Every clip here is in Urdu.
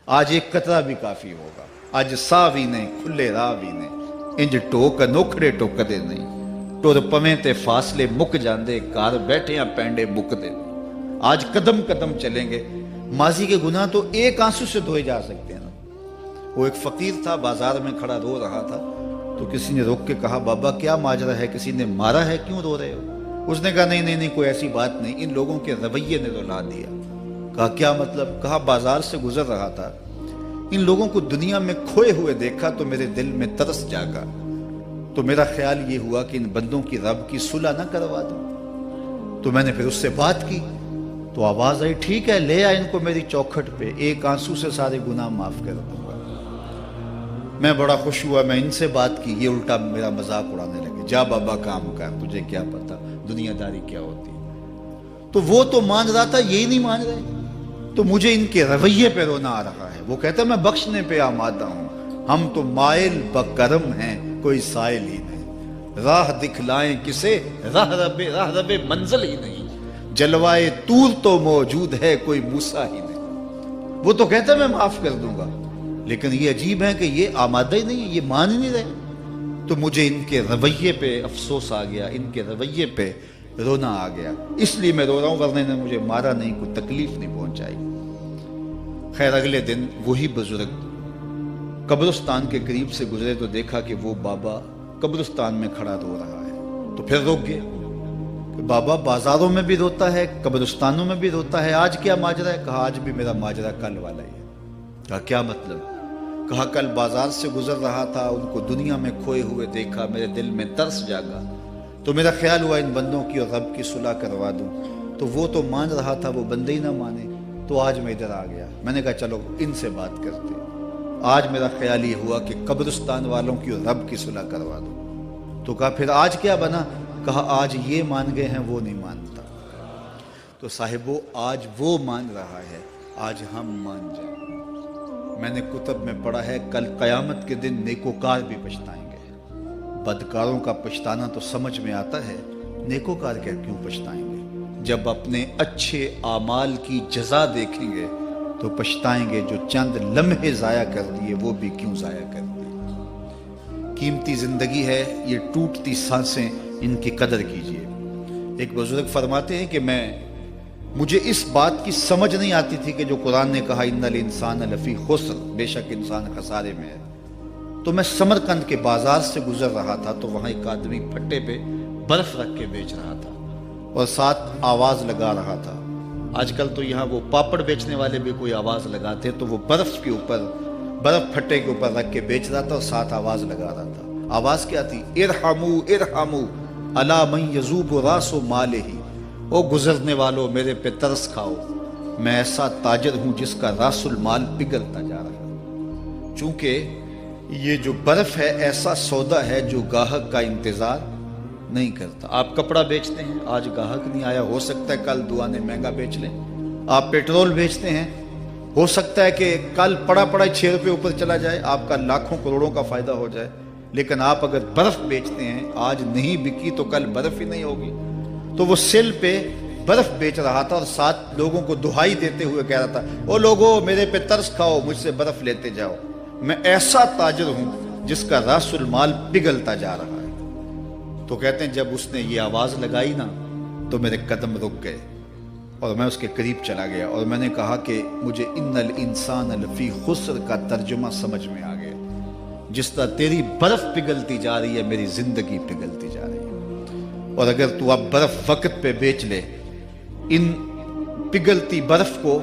آج ایک قطرہ بھی کافی ہوگا، اج ساہ بھی نہیں کھلے راہ بھی نہیں، انج ٹوک انوکھڑے ٹوکدے نہیں، ٹر پویں تے فاصلے مک جاندے، گھر بیٹھے پینڈے مکدے نہیں۔ آج قدم قدم چلیں گے، ماضی کے گناہ تو ایک آنسو سے دھوئے جا سکتے ہیں نا۔ وہ ایک فقیر تھا، بازار میں کھڑا رو رہا تھا، تو کسی نے روک کے کہا بابا کیا ماجرا ہے، کسی نے مارا ہے، کیوں رو رہے ہو؟ اس نے کہا نہیں کوئی ایسی بات نہیں، ان لوگوں کے رویے نے رلا دیا۔ کہا کیا مطلب؟ کہا بازار سے گزر رہا تھا، ان لوگوں کو دنیا میں کھوئے ہوئے دیکھا تو میرے دل میں ترس جاگا، تو میرا خیال یہ ہوا کہ ان بندوں کی رب کی صلح نہ کروا دوں۔ تو میں نے پھر اس سے بات کی، تو آواز آئی ٹھیک ہے لے آ ان کو میری چوکھٹ پہ، ایک آنسو سے سارے گناہ معاف کر دوں گا۔ میں بڑا خوش ہوا، میں ان سے بات کی، یہ الٹا میرا مذاق اڑانے لگے، جا بابا کام کر، تجھے کیا پتا دنیا داری کیا ہوتی ہے۔ تو وہ تو مان رہا تھا، یہی نہیں مان رہے، تو مجھے ان کے رویے پہ رونا آ رہا ہے۔ وہ کہتا ہے میں بخشنے پہ آمادہ ہوں، ہم تو مائل بکرم ہیں، کوئی سائل ہی نہیں، راہ دکھلائیں کسے، راہ رب منزل ہی نہیں، جلوائے طور تو موجود ہے، کوئی موسیٰ ہی نہیں۔ وہ تو کہتا ہے میں معاف کر دوں گا، لیکن یہ عجیب ہے کہ یہ آمادہ ہی نہیں ہے، یہ مان ہی نہیں رہے۔ تو مجھے ان کے رویے پہ افسوس آ گیا، ان کے رویے پہ رونا آ گیا، اس لیے میں رو رہا ہوں، ورنہ نے مجھے مارا نہیں، کوئی تکلیف نہیں پہنچائی۔ خیر اگلے دن وہی بزرگ قبرستان کے قریب سے گزرے تو دیکھا کہ وہ بابا قبرستان میں کھڑا رو رہا ہے، تو پھر رک گئے کہ بابا بازاروں میں بھی روتا ہے، قبرستانوں میں بھی روتا ہے، آج کیا ماجرا ہے؟ کہا آج بھی میرا ماجرا کل والا ہی ہے۔ کہا کیا مطلب؟ کہا کل بازار سے گزر رہا تھا، ان کو دنیا میں کھوئے ہوئے دیکھا، میرے دل میں ترس جاگا، تو میرا خیال ہوا ان بندوں کی اور رب کی صلح کروا دوں، تو وہ تو مان رہا تھا، وہ بندے ہی نہ مانے، تو آج میں ادھر آ گیا۔ میں نے کہا چلو ان سے بات کرتے۔ آج میرا خیال یہ ہوا کہ قبرستان والوں کی اور رب کی صلح کروا دوں۔ تو کہا پھر آج کیا بنا؟ کہا آج یہ مان گئے ہیں، وہ نہیں مانتا۔ تو صاحبو آج وہ مان رہا ہے، آج ہم مان جائیں۔ میں نے کتب میں پڑھا ہے کل قیامت کے دن نیکوکار بھی پچھتائیں گے۔ بدکاروں کا پچھتانا تو سمجھ میں آتا ہے، نیکوکار کیوں پچھتائیں گے؟ جب اپنے اچھے اعمال کی جزا دیکھیں گے تو پچھتائیں گے، جو چند لمحے ضائع کر دیے وہ بھی کیوں ضائع کر دیے۔ قیمتی زندگی ہے، یہ ٹوٹتی سانسیں، ان کی قدر کیجیے۔ ایک بزرگ فرماتے ہیں کہ مجھے اس بات کی سمجھ نہیں آتی تھی کہ جو قرآن نے کہا ان الانسان لفی خسر، بے شک انسان خسارے میں ہے، تو میں سمرقند کے بازار سے گزر رہا تھا تو وہاں ایک آدمی پھٹے پہ برف رکھ کے بیچ رہا تھا اور ساتھ آواز لگا رہا تھا۔ آج کل تو یہاں وہ پاپڑ بیچنے والے بھی کوئی آواز لگاتے، تو وہ برف پھٹے کے اوپر رکھ کے بیچ رہا تھا اور ساتھ آواز لگا رہا تھا۔ آواز کیا تھی؟ ارحمو ارحمو الا من یذوب راس مالہ، او گزرنے والوں میرے پہ ترس کھاؤ، میں ایسا تاجر ہوں جس کا راس المال پگھلتا جا رہا ہے۔ چونکہ یہ جو برف ہے ایسا سودا ہے جو گاہک کا انتظار نہیں کرتا۔ آپ کپڑا بیچتے ہیں، آج گاہک نہیں آیا، ہو سکتا ہے کل دعانے مہنگا بیچ لیں۔ آپ پیٹرول بیچتے ہیں، ہو سکتا ہے کہ کل پڑا 6 روپے اوپر چلا جائے، آپ کا لاکھوں کروڑوں کا فائدہ ہو جائے۔ لیکن آپ اگر برف بیچتے ہیں، آج نہیں بکی تو کل برف ہی نہیں ہوگی۔ تو وہ سل پہ برف بیچ رہا تھا اور ساتھ لوگوں کو دہائی دیتے ہوئے کہہ رہا تھا او لوگو میرے پہ ترس کھاؤ، مجھ سے برف لیتے جاؤ، میں ایسا تاجر ہوں جس کا راس المال پگھلتا جا رہا ہے۔ تو کہتے ہیں جب اس نے یہ آواز لگائی نا تو میرے قدم رک گئے اور میں اس کے قریب چلا گیا اور میں نے کہا کہ مجھے ان الانسان لفی خسر کا ترجمہ سمجھ میں آ گیا۔ جس طرح تیری برف پگھلتی جا رہی ہے، میری زندگی پگھلتی جا رہی ہے، اور اگر تو اب برف وقت پہ بیچ لے، ان پگھلتی برف کو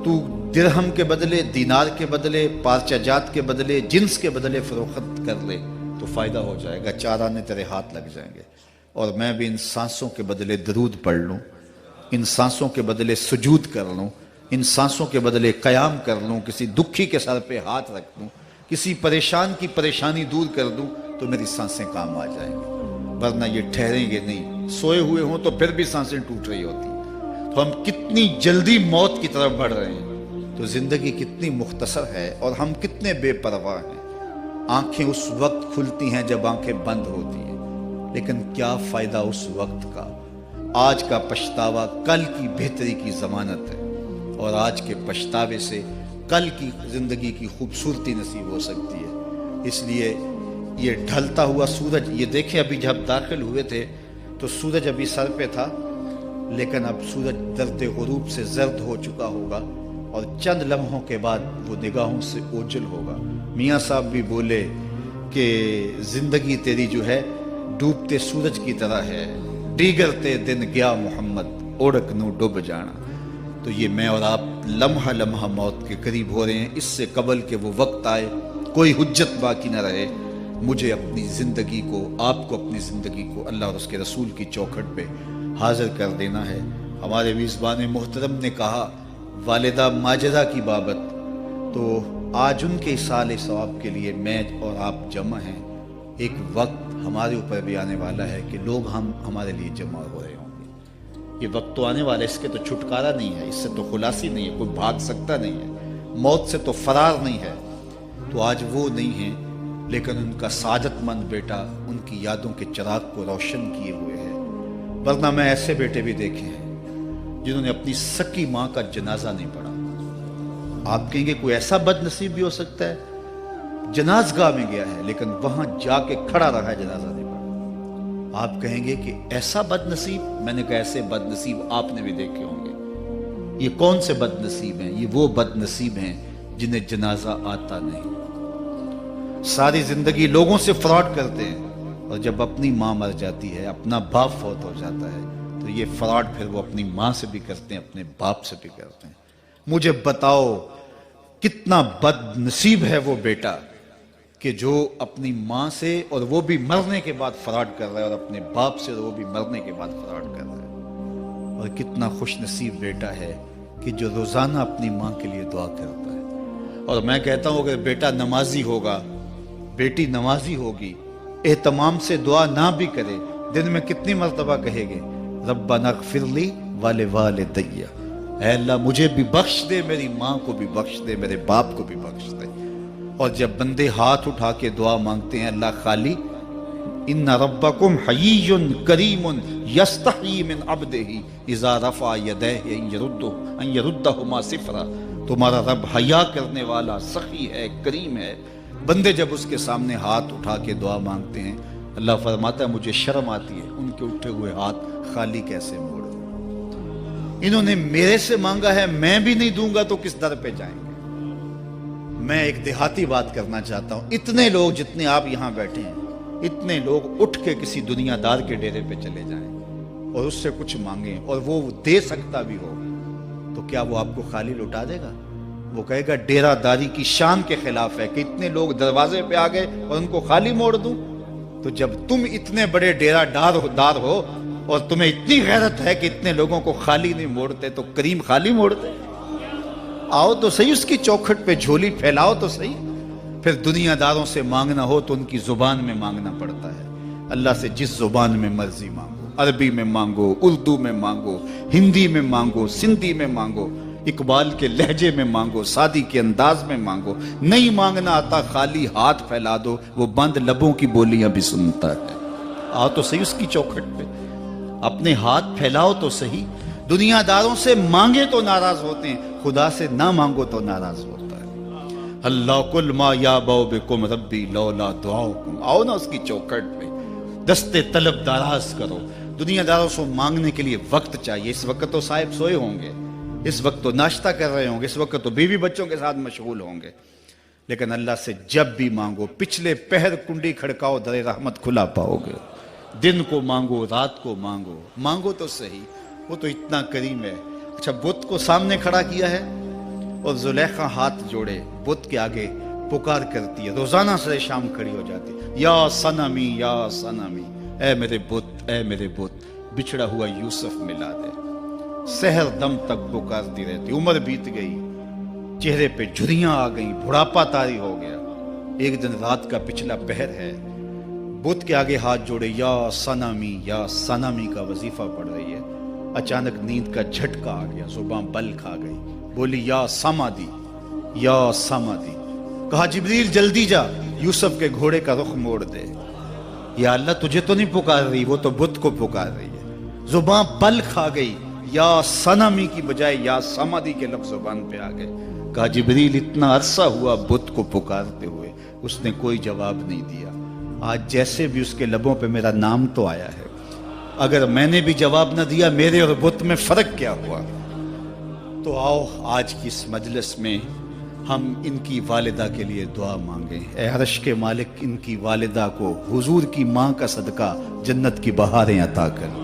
تو درہم کے بدلے، دینار کے بدلے، پارچہ جات کے بدلے، جنس کے بدلے فروخت کر لے تو فائدہ ہو جائے گا، 4 آنے تیرے ہاتھ لگ جائیں گے۔ اور میں بھی ان سانسوں کے بدلے درود پڑھ لوں، ان سانسوں کے بدلے سجود کر لوں، ان سانسوں کے بدلے قیام کر لوں، کسی دکھی کے سر پہ ہاتھ رکھ دوں، کسی پریشان کی پریشانی دور کر دوں تو میری سانسیں کام آ جائیں گی، ورنہ یہ ٹھہریں گے نہیں۔ سوئے ہوئے ہوں تو پھر بھی سانسیں ٹوٹ رہی ہوتی ہیں۔ تو ہم کتنی جلدی موت کی طرف بڑھ رہے ہیں، تو زندگی کتنی مختصر ہے اور ہم کتنے بے پرواہ ہیں۔ آنکھیں اس وقت کھلتی ہیں جب آنکھیں بند ہوتی ہیں، لیکن کیا فائدہ اس وقت کا؟ آج کا پچھتاوا کل کی بہتری کی ضمانت ہے، اور آج کے پچھتاوے سے کل کی زندگی کی خوبصورتی نصیب ہو سکتی ہے۔ اس لیے یہ ڈھلتا ہوا سورج، یہ دیکھیں ابھی جب داخل ہوئے تھے تو سورج ابھی سر پہ تھا، لیکن اب سورج درد غروب سے زرد ہو چکا ہوگا اور چند لمحوں کے بعد وہ نگاہوں سے اوجھل ہوگا۔ میاں صاحب بھی بولے کہ زندگی تیری جو ہے ڈوبتے سورج کی طرح ہے، ڈیگرتے دن گیا محمد اوڑک نو ڈوب جانا۔ تو یہ میں اور آپ لمحہ لمحہ موت کے قریب ہو رہے ہیں۔ اس سے قبل کہ وہ وقت آئے کوئی حجت باقی نہ رہے، مجھے اپنی زندگی کو، آپ کو اپنی زندگی کو اللہ اور اس کے رسول کی چوکھٹ پہ حاضر کر دینا ہے۔ ہمارے میزبان محترم نے کہا والدہ ماجدہ کی بابت، تو آج ان کے اصالِ ثواب کے لیے میں اور آپ جمع ہیں۔ ایک وقت ہمارے اوپر بھی آنے والا ہے کہ لوگ ہمارے لیے جمع ہو رہے ہوں گے۔ یہ وقت تو آنے والا ہے، اس کے تو چھٹکارا نہیں ہے، اس سے تو خلاصی نہیں ہے، کوئی بھاگ سکتا نہیں ہے، موت سے تو فرار نہیں ہے۔ تو آج وہ نہیں ہیں، لیکن ان کا سعادت مند بیٹا ان کی یادوں کے چراغ کو روشن کیے ہوئے ہے۔ ورنہ میں ایسے بیٹے بھی دیکھے ہیں جنہوں نے اپنی سکی ماں کا جنازہ نہیں پڑھا۔ آپ کہیں گے کوئی ایسا بد نصیب بھی ہو سکتا ہے جنازگاہ میں گیا ہے لیکن وہاں جا کے کھڑا رہا ہے، جنازہ نہیں پڑھا۔ آپ کہیں گے کہ ایسا بد نصیب، میں نے کہا ایسے بد نصیب آپ نے بھی دیکھے ہوں گے۔ یہ کون سے بد نصیب ہیں؟ یہ وہ بد نصیب ہیں جنہیں جنازہ آتا نہیں، ساری زندگی لوگوں سے فراڈ کرتے ہیں، اور جب اپنی ماں مر جاتی ہے، اپنا باپ فوت ہو جاتا ہے، تو یہ فراڈ پھر وہ اپنی ماں سے بھی کرتے ہیں، اپنے باپ سے بھی کرتے ہیں۔ مجھے بتاؤ کتنا بد نصیب ہے وہ بیٹا کہ جو اپنی ماں سے، اور وہ بھی مرنے کے بعد فراڈ کر رہا ہے، اور اپنے باپ سے وہ بھی مرنے کے بعد فراڈ کر رہا ہے۔ اور کتنا خوش نصیب بیٹا ہے کہ جو روزانہ اپنی ماں کے لیے دعا کرتا ہے۔ اور میں کہتا ہوں اگر بیٹا نمازی ہوگا، بیٹی نمازی ہوگی، اہتمام سے دعا نہ بھی کرے، دن میں کتنی مرتبہ کہے گے ربنا اغفر لی ولوالدی، اے اللہ مجھے بھی بخش دے، میری ماں کو بھی بخش دے، میرے باپ کو بھی بخش دے۔ اور جب بندے ہاتھ اٹھا کے دعا مانگتے ہیں اللہ خالی ان ربکم حیی کریم یستحیی من عبدہ اذا رفع یدیہ ان یردہما صفرا، تمہارا رب حیا کرنے والا سخی ہے، کریم ہے۔ بندے جب اس کے سامنے ہاتھ اٹھا کے دعا مانگتے ہیں، اللہ فرماتا ہے مجھے شرم آتی ہے ان کے اٹھے ہوئے ہاتھ خالی کیسے موڑ دوں۔ انہوں نے میرے سے مانگا ہے، میں بھی نہیں دوں گا تو کس در پہ جائیں گے۔ میں ایک دیہاتی بات کرنا چاہتا ہوں، اتنے لوگ جتنے آپ یہاں بیٹھے ہیں، اتنے لوگ اٹھ کے کسی دنیا دار کے ڈیرے پہ چلے جائیں اور اس سے کچھ مانگیں اور وہ دے سکتا بھی ہو، تو کیا وہ آپ کو خالی لوٹا دے گا؟ وہ کہے گا ڈیرہ داری کی شان کے خلاف ہے کہ اتنے لوگ دروازے پہ آ گئے اور ان کو خالی موڑ دوں۔ تو جب تم اتنے بڑے ڈیرہ دار ہو اور تمہیں اتنی غیرت ہے کہ اتنے لوگوں کو خالی نہیں موڑتے، تو کریم خالی موڑتے؟ آؤ تو صحیح اس کی چوکھٹ پہ جھولی پھیلاؤ تو صحیح۔ پھر دنیا داروں سے مانگنا ہو تو ان کی زبان میں مانگنا پڑتا ہے۔ اللہ سے جس زبان میں مرضی مانگو، عربی میں مانگو، اردو میں مانگو، ہندی میں مانگو، سندھی میں مانگو، اقبال کے لہجے میں مانگو، سادی کے انداز میں مانگو۔ نہیں مانگنا آتا خالی ہاتھ پھیلا دو، وہ بند لبوں کی بولیاں بھی سنتا ہے۔ آؤ تو صحیح اس کی چوکھٹ پہ، اپنے ہاتھ پھیلاؤ تو صحیح۔ دنیا داروں سے مانگے تو ناراض ہوتے ہیں، خدا سے نہ مانگو تو ناراض ہوتا ہے۔ اللہ کل ما یابو بکم ربی لولا دعاؤکم، آؤ نا اس کی چوکھٹ پہ، دستے طلب دراز کرو۔ دنیا داروں سے مانگنے کے لیے وقت چاہیے۔ اس وقت تو صاحب سوئے ہوں گے، اس وقت تو ناشتہ کر رہے ہوں گے، اس وقت تو بیوی بچوں کے ساتھ مشغول ہوں گے، لیکن اللہ سے جب بھی مانگو، پچھلے پہر کنڈی کھڑکاؤ در رحمت کھلا پاؤ گے۔ دن کو مانگو، رات کو مانگو، مانگو تو صحیح، وہ تو اتنا کریم ہے۔ اچھا بت کو سامنے کھڑا کیا ہے اور زلیخا ہاتھ جوڑے بت کے آگے پکار کرتی ہے، روزانہ سے شام کھڑی ہو جاتی ہے، یا صنمی یا صنمی، اے میرے بت، اے میرے بت، بچھڑا ہوا یوسف ملا دے۔ سحر دم تک پکارتی رہتی، عمر بیت گئی، چہرے پہ جھریاں آ گئیں، بڑھاپا طاری ہو گیا۔ ایک دن رات کا پچھلا پہر ہے، بت کے آگے ہاتھ جوڑے یا صنمی کا وظیفہ پڑھ رہی ہے۔ اچانک نیند کا جھٹکا آ گیا، زباں بل کھا گئی، بولی یا سمادی یا سمادی۔ کہا جبریل جلدی جا، یوسف کے گھوڑے کا رخ موڑ دے۔ یا اللہ تجھے تو نہیں پکار رہی، وہ تو بت کو پکار رہی ہے۔ زباں بل کھا گئی، یا صنمی کی بجائے یا سمادی کے لفظ زبان پہ آ گئے۔ کہا جبریل اتنا عرصہ ہوا بت کو پکارتے ہوئے، اس نے کوئی جواب نہیں دیا، آج جیسے بھی اس کے لبوں پہ میرا نام تو آیا ہے، اگر میں نے بھی جواب نہ دیا میرے اور بت میں فرق کیا ہوا؟ تو آؤ آج کی اس مجلس میں ہم ان کی والدہ کے لیے دعا مانگیں۔ اے عرش کے مالک، ان کی والدہ کو حضور کی ماں کا صدقہ جنت کی بہاریں عطا کر،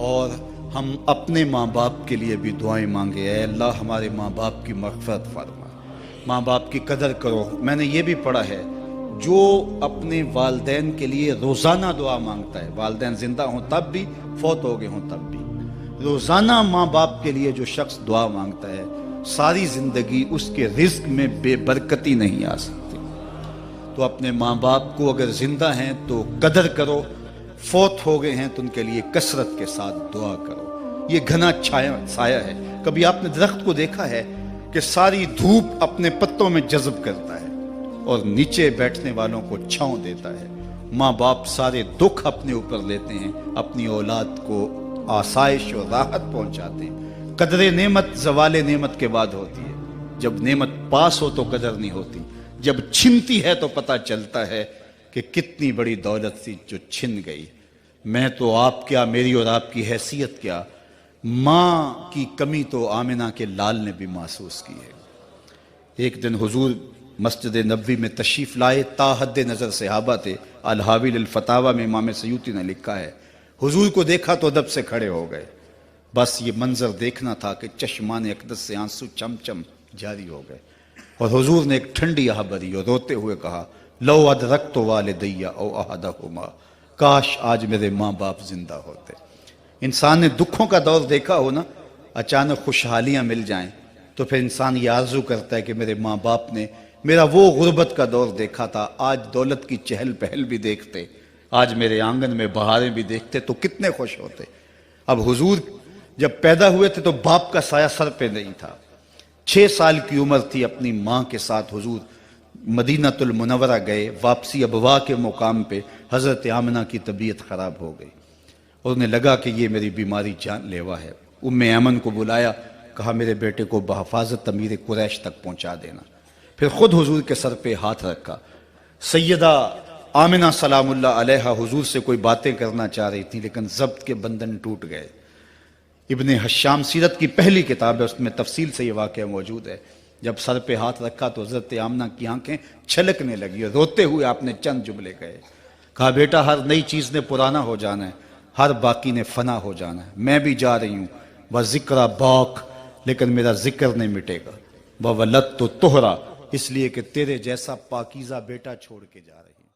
اور ہم اپنے ماں باپ کے لیے بھی دعائیں مانگے۔ اے اللہ ہمارے ماں باپ کی مغفرت فرما، ماں باپ کی قدر کرو۔ میں نے یہ بھی پڑھا ہے، جو اپنے والدین کے لیے روزانہ دعا مانگتا ہے، والدین زندہ ہوں تب بھی، فوت ہو گئے ہوں تب بھی، روزانہ ماں باپ کے لیے جو شخص دعا مانگتا ہے، ساری زندگی اس کے رزق میں بے برکتی نہیں آ سکتی۔ تو اپنے ماں باپ کو اگر زندہ ہیں تو قدر کرو، فوت ہو گئے ہیں تو ان کے لیے کثرت کے ساتھ دعا کرو۔ یہ گھنا سایہ ہے۔ کبھی آپ نے درخت کو دیکھا ہے کہ ساری دھوپ اپنے پتوں میں جذب کرتا ہے اور نیچے بیٹھنے والوں کو چھاؤں دیتا ہے؟ ماں باپ سارے دکھ اپنے اوپر لیتے ہیں، اپنی اولاد کو آسائش اور راحت پہنچاتے ہیں۔ قدر نعمت زوال نعمت کے بعد ہوتی ہے، جب نعمت پاس ہو تو قدر نہیں ہوتی، جب چھنتی ہے تو پتہ چلتا ہے کہ کتنی بڑی دولت تھی جو چھن گئی۔ میں تو آپ کیا، میری اور آپ کی حیثیت کیا، ماں کی کمی تو آمنہ کے لال نے بھی محسوس کی ہے۔ ایک دن حضور مسجد نبوی میں تشریف لائے، تا حد نظر صحابہ تھے۔ الحاوی للفتاوی میں امام سیوطی نے لکھا ہے، حضور کو دیکھا تو ادب سے کھڑے ہو گئے، بس یہ منظر دیکھنا تھا کہ چشمان اقدس سے آنسو چم چم جاری ہو گئے، اور حضور نے ایک ٹھنڈی آہ بھری اور روتے ہوئے کہا، لو ادرکت والدی او احدہما، کاش آج میرے ماں باپ زندہ ہوتے۔ انسان نے دکھوں کا دور دیکھا ہو نا، اچانک خوشحالیاں مل جائیں تو پھر انسان یہ آرزو کرتا ہے کہ میرے ماں باپ نے میرا وہ غربت کا دور دیکھا تھا، آج دولت کی چہل پہل بھی دیکھتے، آج میرے آنگن میں بہاریں بھی دیکھتے تو کتنے خوش ہوتے۔ اب حضور جب پیدا ہوئے تھے تو باپ کا سایہ سر پہ نہیں تھا۔ 6 سال کی عمر تھی، اپنی ماں کے ساتھ حضور مدینہ المنورہ گئے۔ واپسی ابوا کے مقام پہ حضرت آمنہ کی طبیعت خراب ہو گئی، اور انہیں لگا کہ یہ میری بیماری جان لیوا ہے۔ ام ایمن کو بلایا، کہا میرے بیٹے کو بحفاظت امیر قریش تک پہنچا دینا۔ پھر خود حضور کے سر پہ ہاتھ رکھا۔ سیدہ آمنہ سلام اللہ علیہا حضور سے کوئی باتیں کرنا چاہ رہی تھی، لیکن ضبط کے بندھن ٹوٹ گئے۔ ابن حشام سیرت کی پہلی کتاب ہے، اس میں تفصیل سے یہ واقعہ موجود ہے۔ جب سر پہ ہاتھ رکھا تو حضرت آمنہ کی آنکھیں چھلکنے لگی اور روتے ہوئے آپ نے چند جملے کہے، کہا بیٹا ہر نئی چیز نے پرانا ہو جانا ہے، ہر باقی نے فنا ہو جانا ہے، میں بھی جا رہی ہوں، وہ ذکر باق، لیکن میرا ذکر نہیں مٹے گا، وہ ولدت طہرا، اس لیے کہ تیرے جیسا پاکیزہ بیٹا چھوڑ کے جا رہی ہوں۔